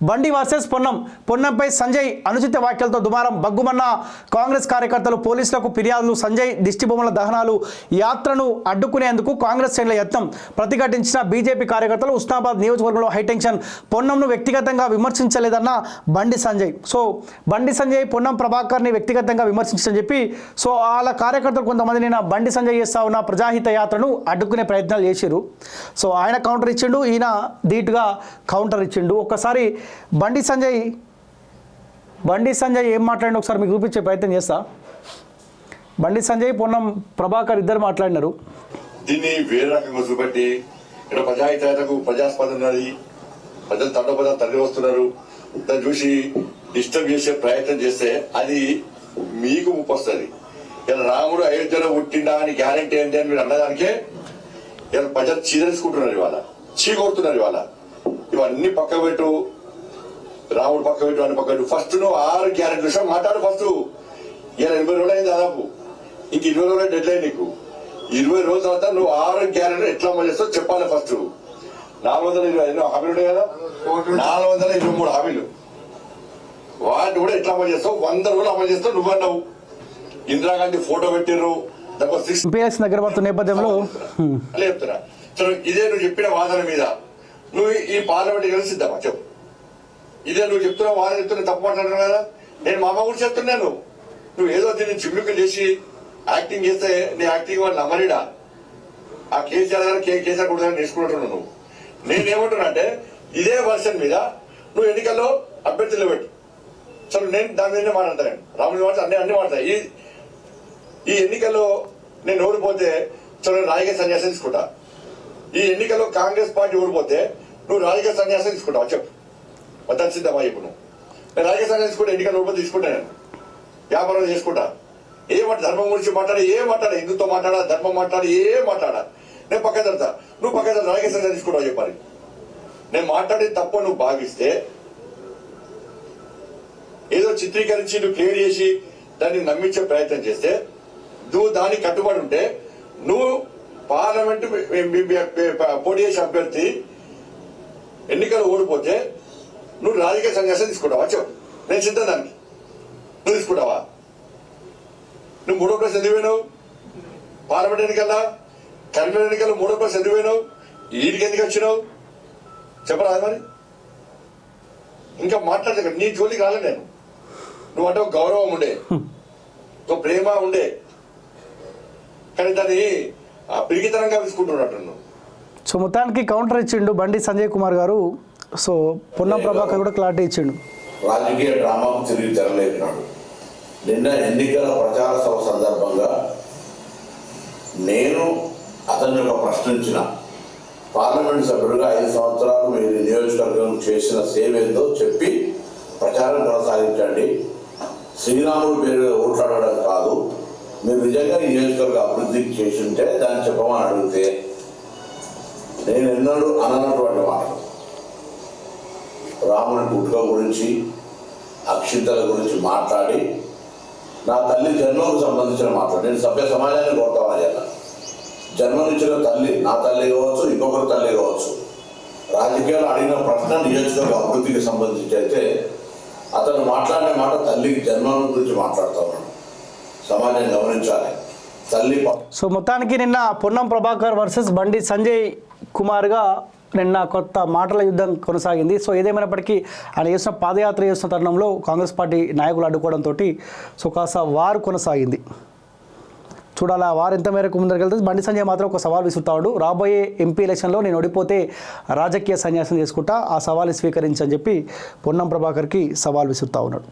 బండి వర్సెస్ పొన్నంపై సంజయ్ అనుచిత వ్యాఖ్యలతో దుమారం బగ్గుమన్న కాంగ్రెస్ కార్యకర్తలు పోలీసులకు ఫిర్యాదులు సంజయ్ దిష్టిబొమ్మల దహనాలు యాత్రను అడ్డుకునేందుకు కాంగ్రెస్ శ్రేణుల యత్నం ప్రతిఘటించిన బీజేపీ కార్యకర్తలు ఉస్నాబాద్ నియోజకవర్గంలో హైటెన్షన్ పొన్నంను వ్యక్తిగతంగా విమర్శించలేదన్న బండి సంజయ్. సో బండి సంజయ్ పొన్నం ప్రభాకర్ని వ్యక్తిగతంగా విమర్శించని చెప్పి సో వాళ్ళ కార్యకర్తలు కొంతమంది నిన్న బండి సంజయ్ చేస్తా ఉన్న ప్రజాహిత యాత్రను అడ్డుకునే ప్రయత్నాలు చేశారు. సో ఆయన కౌంటర్ ఇచ్చిండు, ఈయన ధీటుగా కౌంటర్ ఇచ్చిండు. ఒక్కసారి బండి సంజయ్ ఏం మాట్లాడిన ఒకసారి మీకు చూపించే ప్రయత్నం చేస్తా. బండి సంజయ్ పొన్నం ప్రభాకర్ ఇద్దరు మాట్లాడినారు. దీన్ని వేరే రకంగా చూపెట్టి ఇక్కడ ప్రజాహితకు ప్రజాస్పదం ఉన్నది, ప్రజలు తండోపదం తరలి వస్తున్నారు, దాన్ని చూసి డిస్టర్బ్ చేసే ప్రయత్నం చేస్తే అది మీకు ముప్పు వస్తుంది. ఇలా రాముడు అయోధ్యలో పుట్టిండా అని గ్యారంటీ ఏంటి అని మీరు అన్నదానికే ఇలా ప్రజలు చీదరించుకుంటున్నారు, ఇవాళ చీకొడుతున్నారు. ఇవన్నీ పక్క పెట్టు, రాముడు పక్క పెట్టు అని పక్క పెట్టు. ఫస్ట్ నువ్వు 6 గ్యారెంటీ విషయం మాట్లాడు. ఫస్ట్ ఇలా 20 రోజులు అయింది దాదాపు, ఇంక 20 రోజులు డెడ్ లైన్ నీకు. 20 రోజుల తర్వాత నువ్వు 6 గ్యారెంటీ ఎట్లా అమలు చేస్తావు చెప్పాలి. ఫస్ట్ 420 హామీలు ఉంటాయి కదా, 423 హామీలు, వాటిని కూడా ఎట్లా అమలు చేస్తావు? 100 రోజులు అమలు చేస్తావు నువ్వన్నావు. ఇందిరాగాంధీ ఫోటో పెట్టిర్రు, దగ్గర నేపథ్యంలో చెప్తున్నా. సరే, ఇదే నువ్వు చెప్పిన వాదన మీద నువ్వు ఈ పార్లమెంట్ గెలిచిద్దామా చెప్పు. ఇదే నువ్వు చెప్తున్నా వాదన చెప్తున్నా తప్పు మాట్లాడుతున్నావు కదా. నేను మా అమ్మ కూడా చెప్తున్నాను, నువ్వు ఏదో దీన్ని చిమ్మికలు చేసి యాక్టింగ్ చేస్తే నీ యాక్టింగ్ వాళ్ళు నమ్మలేడా? ఆ కేసీఆర్ గారు కేసీఆర్ కూడా నేర్చుకుంటున్నావు నువ్వు. నేనేమంటున్నా అంటే ఇదే వర్షన్ మీద నువ్వు ఎన్నికల్లో అభ్యర్థులు పెట్టు. సరే, నేను దాని మీదనే మాట్లాడతాను, రాముడి మాట అన్ని మాట్లాడతాయి. ఈ ఎన్నికల్లో నేను ఓడిపోతే చలో రాజకీయ సన్యాసం తీసుకుంటా. ఈ ఎన్నికల్లో కాంగ్రెస్ పార్టీ ఓడిపోతే నువ్వు రాజకీయ సన్యాసం తీసుకుంటావు చెప్పు. మొత్తం సిద్ధమా చెప్పు. నేను రాజకీయ సన్యాసం తీసుకుంటా, ఎన్నికల్లో ఓడిపోతే తీసుకుంటా, నేను వ్యాపారం చేసుకుంటా. ఏమంట ధర్మం గురించి మాట్లాడా, ఏం మాట్లాడా, హిందుత్వం మాట్లాడా, ధర్మం మాట్లాడా, ఏం మాట్లాడా, నేను పక్క తడతా. నువ్వు పక్క తడ రాజకీయ సన్యాసం తీసుకుంటావు చెప్పాలి. నేను మాట్లాడేది తప్ప నువ్వు భావిస్తే ఏదో చిత్రీకరించి నువ్వు క్లియర్ చేసి దాన్ని నమ్మించే ప్రయత్నం చేస్తే, నువ్వు దానికి కట్టుబడి ఉంటే, నువ్వు పార్లమెంటు పోటీ చేసే అభ్యర్థి ఎన్నికలు ఓడిపోతే నువ్వు రాజకీయ సన్యాసం తీసుకుంటావా చెప్పు. నేను సిద్ధం దానికి. నువ్వు తీసుకుంటావా? నువ్వు 3వ ప్లేస్ ఎందుకు పోయినావు? పార్లమెంట్ ఎన్నికల్లా కరీంనగర్ ఎన్నికల్లో 3వ ప్లేస్ ఎందుకు పోయినావు? వీటికి ఎందుకు వచ్చినావు చెప్పరాదు మరి. ఇంకా మాట్లాడదు, నీ జోలికి రాలే నేను. నువ్వు అంటే ఒక గౌరవం ఉండే, ఒక ప్రేమ ఉండే, కానీ దాన్ని పిరిగితనంగా తీసుకుంటున్నట్టు. సో మొత్తానికి కౌంటర్ ఇచ్చిండు బండి సంజయ్ కుమార్ గారు. సో పొన్నం ప్రభాకర్ కూడా క్లారిటీ ఇచ్చిండు. రాజకీయ డ్రామాకు తిరిగి తెరలేపినాడు. నిన్న ఎన్నికల ప్రచార సభ సందర్భంగా నేను అతన్ని ఒక ప్రశ్నించిన, పార్లమెంట్ సభ్యుడిగా 5 సంవత్సరాలు మీరు నియోజకవర్గం చేసిన సేవ ఏందో చెప్పి ప్రచారం కొనసాగించండి. శ్రీరాముడు పేరు ఓట్లాడడం కాదు, మీరు నిజంగా ఈ నియోజకవర్గ అభివృద్ధికి చేసి ఉంటే దాన్ని చెప్పమని అడిగితే నేను ఎన్నడూ అననటువంటి మాటలు, రాముని పుట్టుక గురించి అక్షింతల గురించి మాట్లాడి నా తల్లి జన్మకు సంబంధించిన మాట్లాడు. నేను సభ్య సమాజాన్ని కోరుతామని చెప్పాను. జన్మనిచ్చిన తల్లి, నా తల్లి కావచ్చు, ఇంకొకరి తల్లి కావచ్చు, రాజకీయాలు అడిగిన ప్రశ్న నియోజకవర్గ అభివృద్ధికి సంబంధించి అయితే అతను మాట్లాడిన మాట తల్లికి జన్మం గురించి మాట్లాడుతున్నాడు. సమాజం గమనించాలి తల్లి. సో మొత్తానికి నిన్న పొన్నం ప్రభాకర్ వర్సెస్ బండి సంజయ్ కుమార్గా నిన్న కొత్త మాటల యుద్ధం కొనసాగింది. సో ఏదేమైనప్పటికీ ఆయన చేసిన పాదయాత్ర చేస్తున్న తరుణంలో కాంగ్రెస్ పార్టీ నాయకులు అడ్డుకోవడంతో సో కాస్త వారు కొనసాగింది. చూడాలి ఆ వారు ఎంత మేరకు ముందరికెళ్తే. బండి సంజయ్ మాత్రం ఒక సవాల్ విసురుతాడు, రాబోయే ఎంపీ ఎలక్షన్లో నేను ఓడిపోతే రాజకీయ సన్యాసం చేసుకుంటా, ఆ సవాల్ స్వీకరించని చెప్పి పొన్నం ప్రభాకర్కి సవాల్ విసురుతా ఉన్నాడు.